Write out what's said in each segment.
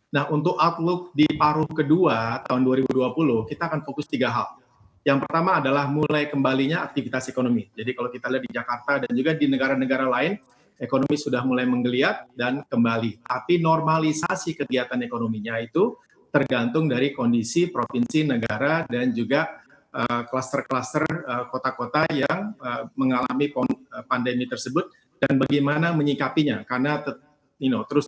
Nah, untuk outlook di paruh kedua tahun 2020, kita akan fokus 3 hal. Yang pertama adalah mulai kembalinya aktivitas ekonomi. Jadi kalau kita lihat di Jakarta dan juga di negara-negara lain, ekonomi sudah mulai menggeliat dan kembali. Tapi normalisasi kegiatan ekonominya itu tergantung dari kondisi provinsi, negara, dan juga klaster-klaster kota-kota yang mengalami pandemi tersebut dan bagaimana menyikapinya. Karena terus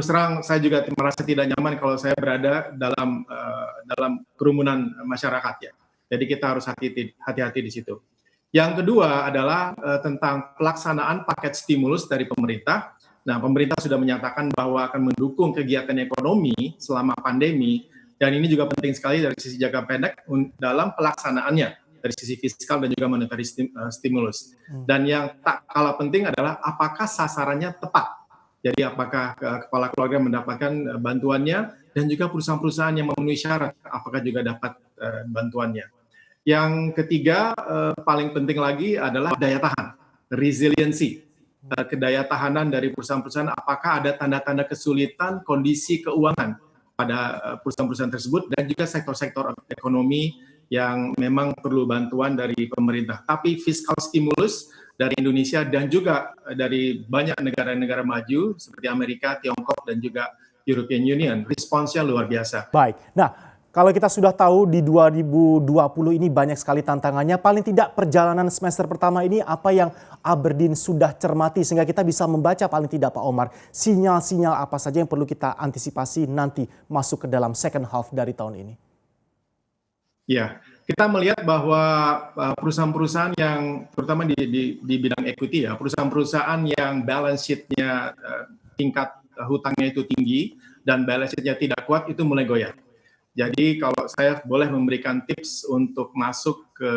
terang saya juga merasa tidak nyaman kalau saya berada dalam kerumunan masyarakat ya. Jadi kita harus hati-hati di situ. Yang kedua adalah tentang pelaksanaan paket stimulus dari pemerintah. Nah, pemerintah sudah menyatakan bahwa akan mendukung kegiatan ekonomi selama pandemi, dan ini juga penting sekali dari sisi jangka pendek dalam pelaksanaannya dari sisi fiskal dan juga monetary stimulus. Dan yang tak kalah penting adalah apakah sasarannya tepat. Jadi apakah kepala keluarga mendapatkan bantuannya, dan juga perusahaan-perusahaan yang memenuhi syarat apakah juga dapat bantuannya. Yang ketiga, paling penting lagi adalah daya tahan, resiliency, kedaya tahanan dari perusahaan-perusahaan, apakah ada tanda-tanda kesulitan kondisi keuangan pada perusahaan-perusahaan tersebut, dan juga sektor-sektor ekonomi yang memang perlu bantuan dari pemerintah. Tapi fiskal stimulus dari Indonesia dan juga dari banyak negara-negara maju seperti Amerika, Tiongkok, dan juga European Union, responsnya luar biasa. Baik, nah kalau kita sudah tahu di 2020 ini banyak sekali tantangannya, paling tidak perjalanan semester pertama ini apa yang Aberdeen sudah cermati sehingga kita bisa membaca paling tidak Pak Omar, sinyal-sinyal apa saja yang perlu kita antisipasi nanti masuk ke dalam second half dari tahun ini? Ya, kita melihat bahwa perusahaan-perusahaan yang terutama di bidang equity ya, perusahaan-perusahaan yang balance sheet-nya tingkat hutangnya itu tinggi dan balance sheet-nya tidak kuat itu mulai goyah. Jadi kalau saya boleh memberikan tips untuk masuk ke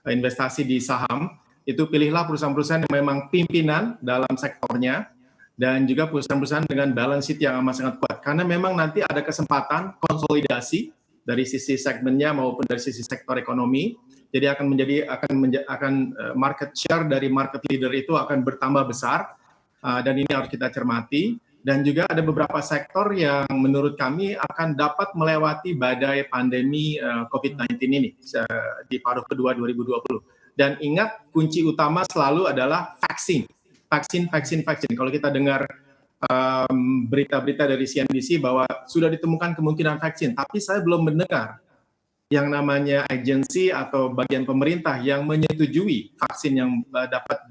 investasi di saham, itu pilihlah perusahaan-perusahaan yang memang pimpinan dalam sektornya dan juga perusahaan-perusahaan dengan balance sheet yang amat sangat kuat. Karena memang nanti ada kesempatan konsolidasi dari sisi segmennya maupun dari sisi sektor ekonomi. Jadi akan market share dari market leader itu akan bertambah besar dan ini harus kita cermati. Dan juga ada beberapa sektor yang menurut kami akan dapat melewati badai pandemi COVID-19 ini di paruh kedua 2020. Dan ingat, kunci utama selalu adalah vaksin. Vaksin. Kalau kita dengar berita-berita dari CNBC bahwa sudah ditemukan kemungkinan vaksin, tapi saya belum mendengar yang namanya agensi atau bagian pemerintah yang menyetujui vaksin yang dapat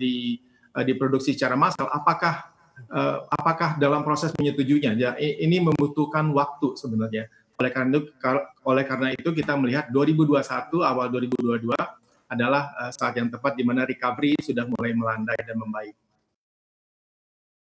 diproduksi secara massal. Apakah dalam proses menyetujuinya? Ya, ini membutuhkan waktu sebenarnya. Oleh karena itu kita melihat 2021 awal 2022 adalah saat yang tepat di mana recovery sudah mulai melandai dan membaik.